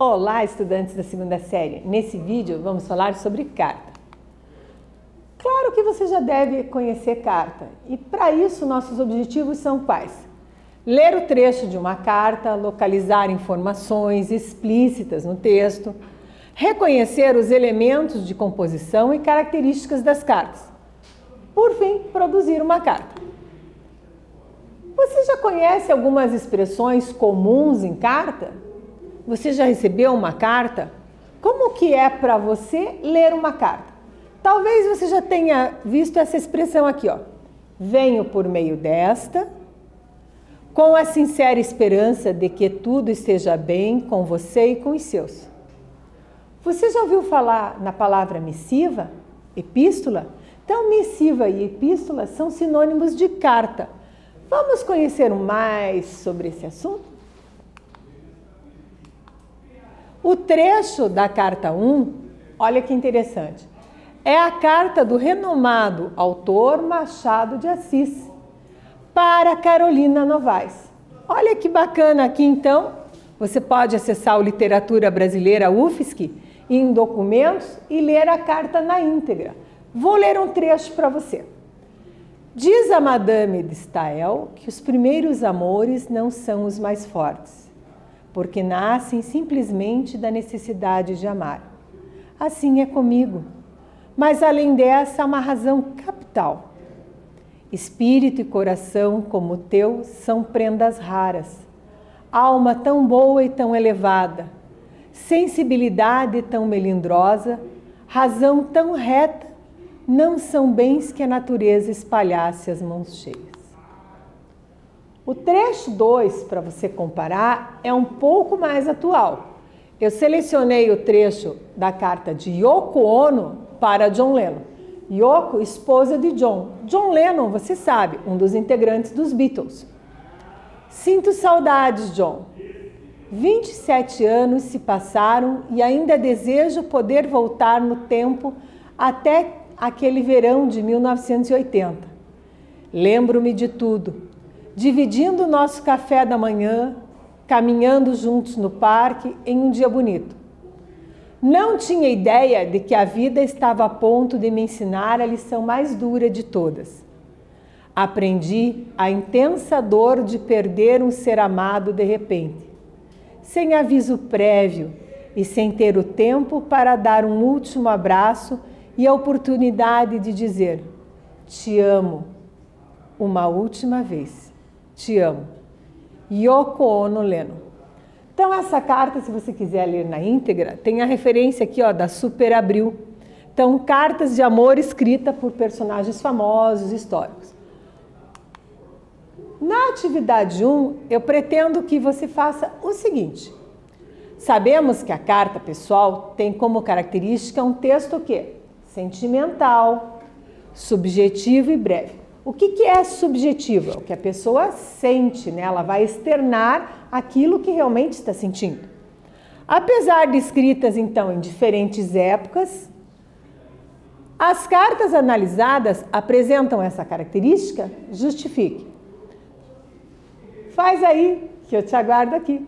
Olá, estudantes da segunda série! Nesse vídeo vamos falar sobre carta. Claro que você já deve conhecer carta e para isso nossos objetivos são quais? Ler o trecho de uma carta, localizar informações explícitas no texto, reconhecer os elementos de composição e características das cartas. Por fim, produzir uma carta. Você já conhece algumas expressões comuns em carta? Você já recebeu uma carta? Como que é para você ler uma carta? Talvez você já tenha visto essa expressão aqui, ó. Venho por meio desta, com a sincera esperança de que tudo esteja bem com você e com os seus. Você já ouviu falar na palavra missiva, epístola? Então, missiva e epístola são sinônimos de carta. Vamos conhecer mais sobre esse assunto? O trecho da carta 1, olha que interessante, é a carta do renomado autor Machado de Assis para Carolina Novaes. Olha que bacana aqui então, você pode acessar o Literatura Brasileira UFSC em documentos e ler a carta na íntegra. Vou ler um trecho para você. Diz a Madame de Staël que os primeiros amores não são os mais fortes, porque nascem simplesmente da necessidade de amar. Assim é comigo. Mas além dessa, há uma razão capital. Espírito e coração como o teu são prendas raras. Alma tão boa e tão elevada, sensibilidade tão melindrosa, razão tão reta, não são bens que a natureza espalhasse às mãos cheias. O trecho 2, para você comparar, é um pouco mais atual. Eu selecionei o trecho da carta de Yoko Ono para John Lennon. Yoko, esposa de John. John Lennon, você sabe, um dos integrantes dos Beatles. Sinto saudades, John. 27 anos se passaram e ainda desejo poder voltar no tempo até aquele verão de 1980. Lembro-me de tudo. Dividindo o nosso café da manhã, caminhando juntos no parque em um dia bonito. Não tinha ideia de que a vida estava a ponto de me ensinar a lição mais dura de todas. Aprendi a intensa dor de perder um ser amado de repente, sem aviso prévio e sem ter o tempo para dar um último abraço e a oportunidade de dizer: te amo, uma última vez. Te amo. Yoko Ono Lennon. Então essa carta, se você quiser ler na íntegra, tem a referência aqui, ó, da Super Abril. Então, cartas de amor escritas por personagens famosos, históricos. Na atividade 1, eu pretendo que você faça o seguinte. Sabemos que a carta pessoal tem como característica um texto o quê? Sentimental, subjetivo e breve. O que é subjetivo? É o que a pessoa sente, né? Ela vai externar aquilo que realmente está sentindo. Apesar de escritas, então, em diferentes épocas, as cartas analisadas apresentam essa característica? Justifique. Faz aí, que eu te aguardo aqui.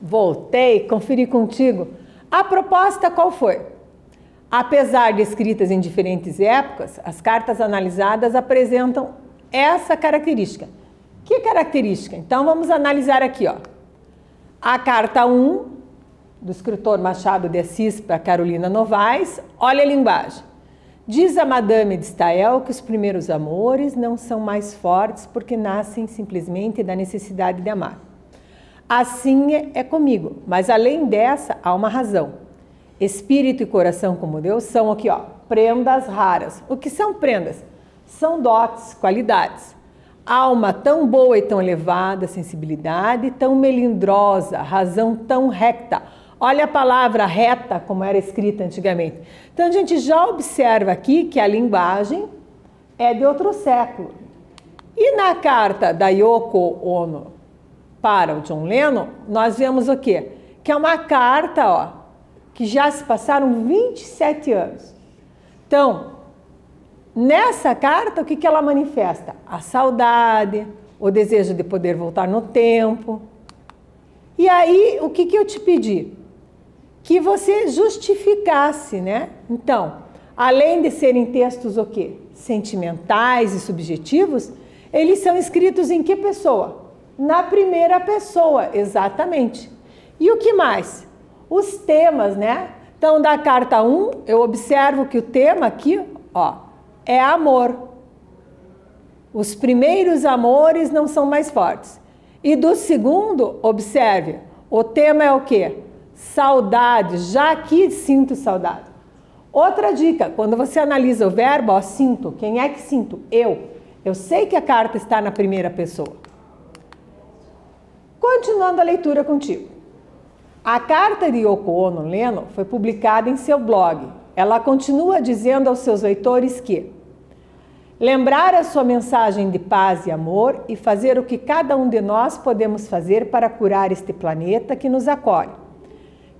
Voltei, conferi contigo. A proposta qual foi? Apesar de escritas em diferentes épocas, as cartas analisadas apresentam essa característica. Que característica? Então vamos analisar aqui, ó. A carta 1 do escritor Machado de Assis para Carolina Novaes, olha a linguagem. Diz a Madame de Staël que os primeiros amores não são mais fortes porque nascem simplesmente da necessidade de amar. Assim é comigo, mas além dessa há uma razão. Espírito e coração como Deus são aqui, ó, prendas raras. O que são prendas? São dotes, qualidades. Alma tão boa e tão elevada, sensibilidade tão melindrosa, razão tão recta. Olha a palavra reta como era escrita antigamente. Então a gente já observa aqui que a linguagem é de outro século. E na carta da Yoko Ono para o John Lennon, nós vemos o quê? Que é uma carta, ó, que já se passaram 27 anos. Então, nessa carta, o que que ela manifesta? A saudade, o desejo de poder voltar no tempo. E aí, o que que eu te pedi? Que você justificasse, né? Então, além de serem textos o quê? Sentimentais e subjetivos, eles são escritos em que pessoa? Na primeira pessoa, exatamente. E o que mais? Os temas, né? Então, da carta 1, eu observo que o tema aqui, ó, é amor. Os primeiros amores não são mais fortes. E do segundo, observe, o tema é o quê? Saudade, já aqui sinto saudade. Outra dica, quando você analisa o verbo, ó, sinto, quem é que sinto? Eu. Eu sei que a carta está na primeira pessoa. Continuando a leitura contigo. A carta de Yoko Ono Lennon foi publicada em seu blog. Ela continua dizendo aos seus leitores que lembrar a sua mensagem de paz e amor e fazer o que cada um de nós podemos fazer para curar este planeta que nos acolhe.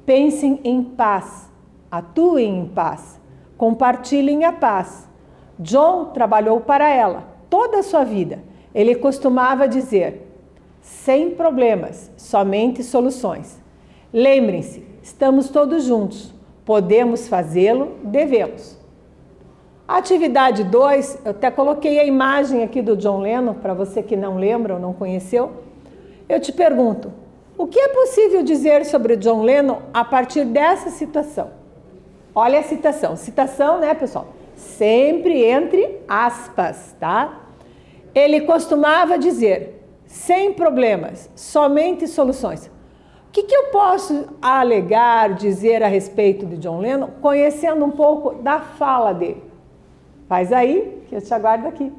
Pensem em paz, atuem em paz, compartilhem a paz. John trabalhou para ela toda a sua vida. Ele costumava dizer: sem problemas, somente soluções. Lembrem-se, estamos todos juntos. Podemos fazê-lo, devemos. Atividade 2, eu até coloquei a imagem aqui do John Lennon, para você que não lembra ou não conheceu. Eu te pergunto, o que é possível dizer sobre John Lennon a partir dessa citação? Olha a citação. Citação, né, pessoal? Sempre entre aspas, tá? Ele costumava dizer: sem problemas, somente soluções. O que eu posso alegar, dizer a respeito de John Lennon, conhecendo um pouco da fala dele? Faz aí, que eu te aguardo aqui.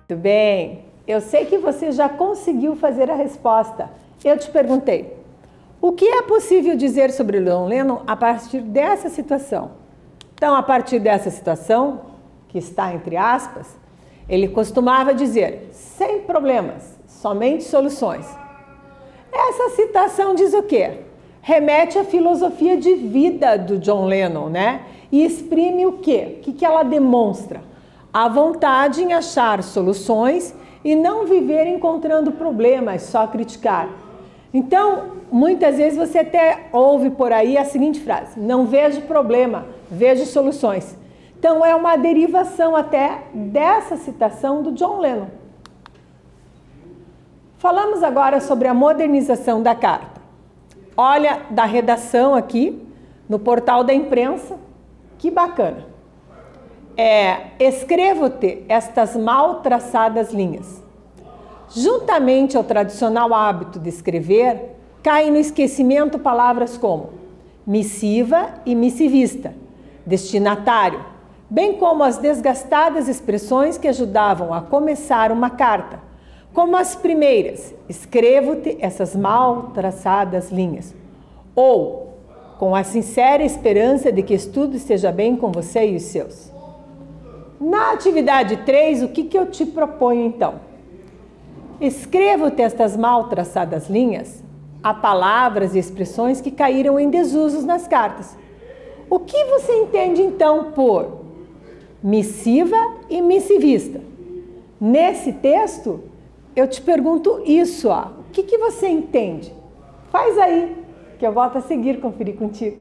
Muito bem, eu sei que você já conseguiu fazer a resposta. Eu te perguntei, o que é possível dizer sobre John Lennon a partir dessa situação? Então, a partir dessa situação, que está entre aspas, ele costumava dizer, sem problemas, somente soluções. Essa citação diz o quê? Remete à filosofia de vida do John Lennon, né? E exprime o quê? O que ela demonstra? A vontade em achar soluções e não viver encontrando problemas, só criticar. Então, muitas vezes você até ouve por aí a seguinte frase, não vejo problema, vejo soluções. Então, é uma derivação até dessa citação do John Lennon. Falamos agora sobre a modernização da carta. Olha, da redação aqui, no portal da imprensa, que bacana. Escrevo-te estas mal traçadas linhas. Juntamente ao tradicional hábito de escrever, caem no esquecimento palavras como missiva e missivista, destinatário, bem como as desgastadas expressões que ajudavam a começar uma carta, como as primeiras, escrevo-te essas mal traçadas linhas, ou com a sincera esperança de que tudo esteja bem com você e os seus. Na atividade 3, o que eu te proponho então? Escrevo-te estas mal traçadas linhas a palavras e expressões que caíram em desusos nas cartas. O que você entende então por missiva e missivista? Nesse texto, eu te pergunto isso, ó. O que você entende? Faz aí, que eu volto a seguir conferir contigo.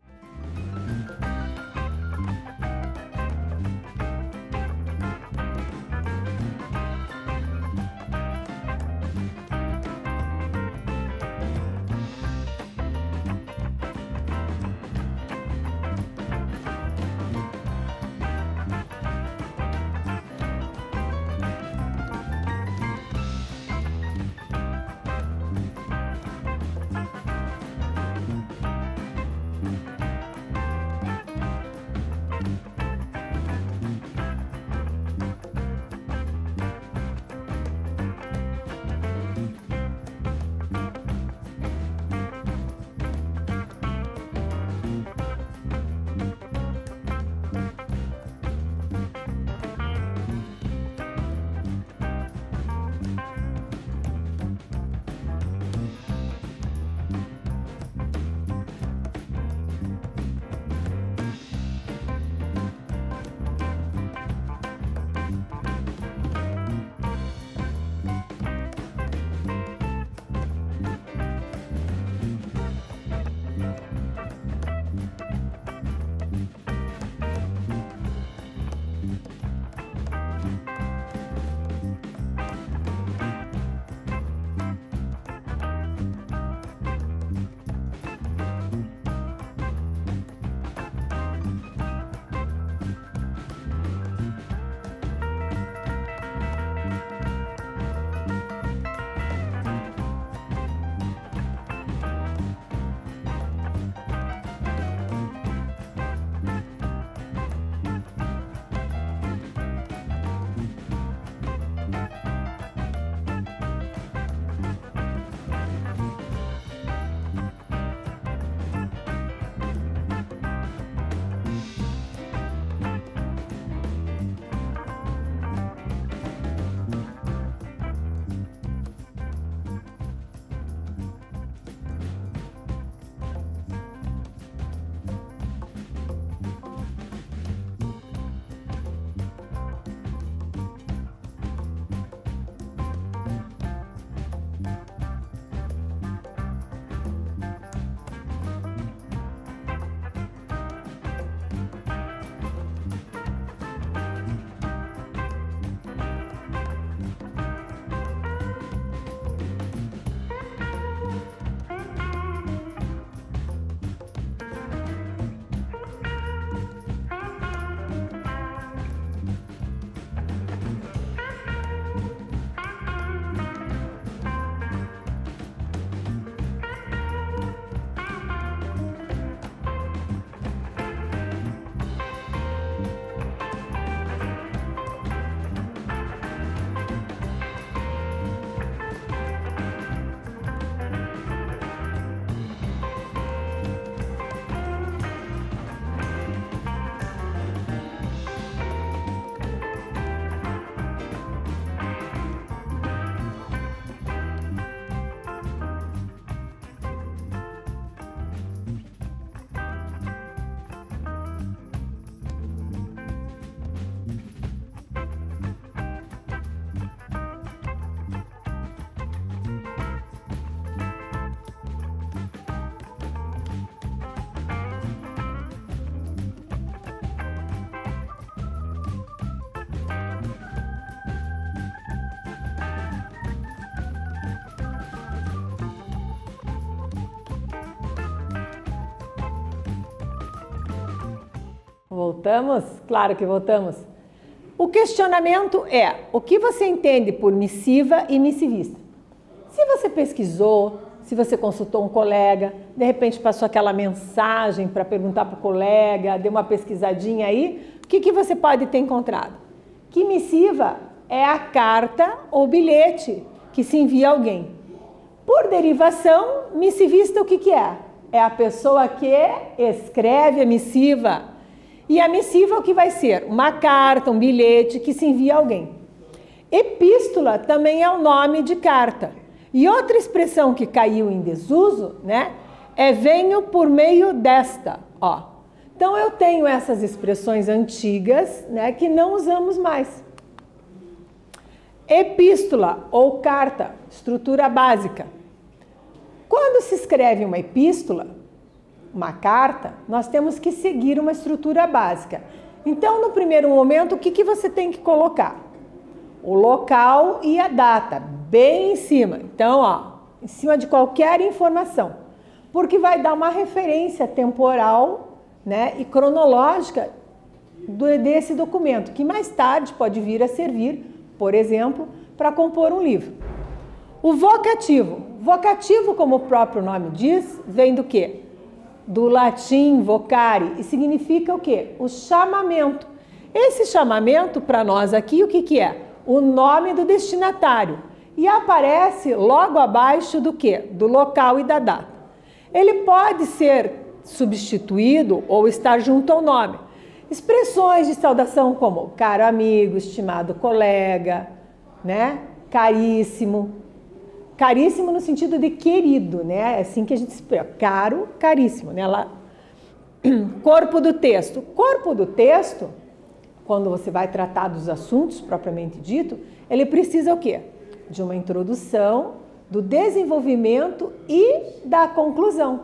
Voltamos? Claro que voltamos. O questionamento é: o que você entende por missiva e missivista? Se você pesquisou, se você consultou um colega, de repente passou aquela mensagem para perguntar para o colega, deu uma pesquisadinha aí, o que você pode ter encontrado? Que missiva é a carta ou bilhete que se envia a alguém. Por derivação, missivista o que é? É a pessoa que escreve a missiva. E a missiva o que vai ser? Uma carta, um bilhete que se envia a alguém. Epístola também é o nome de carta. E outra expressão que caiu em desuso, né, é venho por meio desta, ó. Então eu tenho essas expressões antigas, né, que não usamos mais. Epístola ou carta, estrutura básica. Quando se escreve uma epístola, uma carta, nós temos que seguir uma estrutura básica. Então, no primeiro momento, o que você tem que colocar? O local e a data, bem em cima. Então, ó, em cima de qualquer informação, porque vai dar uma referência temporal, né, e cronológica desse documento, que mais tarde pode vir a servir, por exemplo, para compor um livro. O vocativo. Vocativo, como o próprio nome diz, vem do quê? Do latim vocare, e significa o quê? O chamamento. Esse chamamento, para nós aqui, o que é? O nome do destinatário. E aparece logo abaixo do quê? Do local e da data. Ele pode ser substituído ou estar junto ao nome. Expressões de saudação como caro amigo, estimado colega, né? Caríssimo. Caríssimo no sentido de querido, né? É assim que a gente expressa. Caro, caríssimo, né? Lá. Corpo do texto. Corpo do texto, quando você vai tratar dos assuntos propriamente dito, ele precisa o quê? De uma introdução, do desenvolvimento e da conclusão.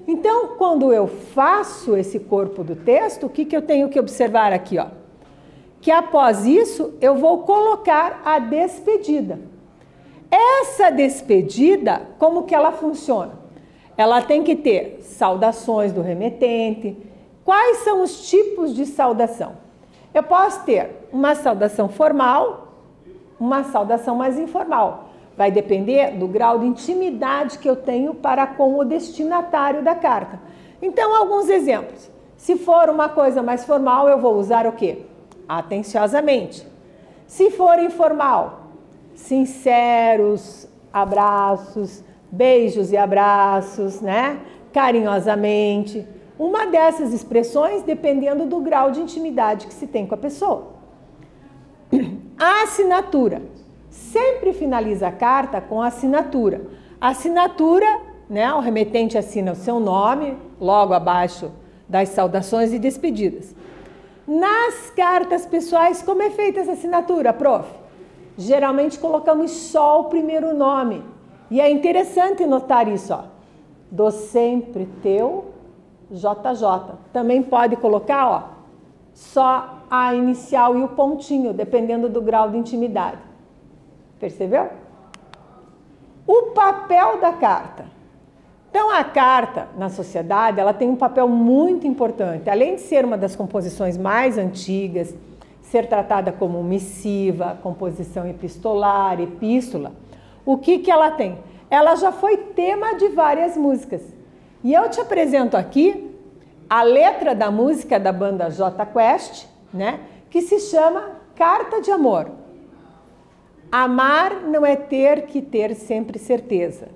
Então, quando eu faço esse corpo do texto, o que eu tenho que observar aqui, ó? Que após isso, eu vou colocar a despedida. Essa despedida, como que ela funciona? Ela tem que ter saudações do remetente. Quais são os tipos de saudação? Eu posso ter uma saudação formal, uma saudação mais informal. Vai depender do grau de intimidade que eu tenho para com o destinatário da carta. Então, alguns exemplos. Se for uma coisa mais formal, eu vou usar o quê? Atenciosamente. Se for informal, sinceros, abraços, beijos e abraços, né? Carinhosamente. Uma dessas expressões dependendo do grau de intimidade que se tem com a pessoa. A assinatura. Sempre finaliza a carta com assinatura. A assinatura, né? O remetente assina o seu nome, logo abaixo das saudações e despedidas. Nas cartas pessoais, como é feita essa assinatura, prof? Geralmente colocamos só o primeiro nome. E é interessante notar isso, ó. Do sempre teu JJ. Também pode colocar, ó, só a inicial e o pontinho, dependendo do grau de intimidade. Percebeu? O papel da carta. Então, a carta na sociedade, ela tem um papel muito importante. Além de ser uma das composições mais antigas, ser tratada como missiva, composição epistolar, epístola, o que ela tem? Ela já foi tema de várias músicas. E eu te apresento aqui a letra da música da banda J Quest, né, que se chama Carta de Amor. Amar não é ter que ter sempre certeza.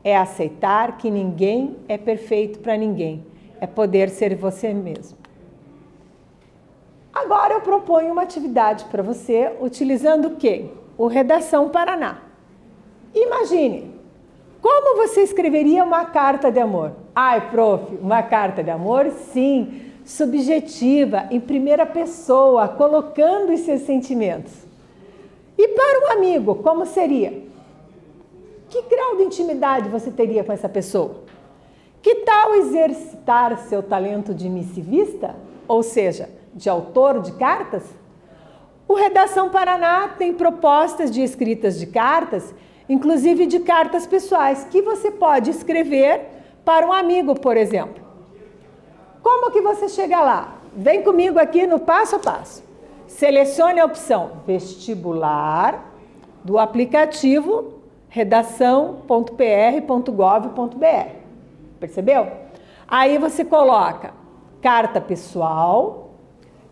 É aceitar que ninguém é perfeito para ninguém. É poder ser você mesmo. Agora eu proponho uma atividade para você utilizando o quê? O Redação Paraná. Imagine, como você escreveria uma carta de amor? Ai, prof, uma carta de amor? Sim, subjetiva, em primeira pessoa, colocando os seus sentimentos. E para um amigo, como seria? Que grau de intimidade você teria com essa pessoa? Que tal exercitar seu talento de missivista? Ou seja, de autor de cartas? O Redação Paraná tem propostas de escritas de cartas, inclusive de cartas pessoais, que você pode escrever para um amigo, por exemplo. Como que você chega lá? Vem comigo aqui no passo a passo. Selecione a opção vestibular do aplicativo redação.pr.gov.br. Percebeu? Aí você coloca carta pessoal,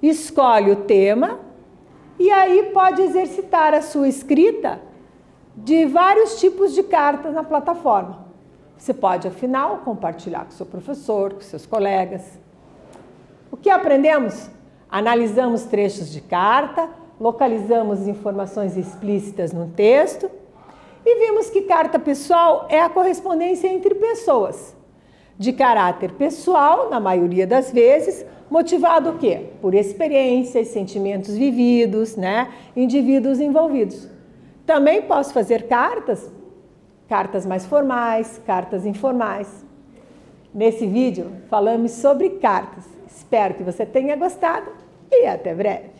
escolhe o tema e aí pode exercitar a sua escrita de vários tipos de cartas na plataforma. Você pode, afinal, compartilhar com seu professor, com seus colegas. O que aprendemos? Analisamos trechos de carta, localizamos informações explícitas no texto e vimos que carta pessoal é a correspondência entre pessoas, de caráter pessoal, na maioria das vezes, motivado o quê? Por experiências, sentimentos vividos, né? Indivíduos envolvidos. Também posso fazer cartas mais formais, cartas informais. Nesse vídeo falamos sobre cartas. Espero que você tenha gostado e até breve.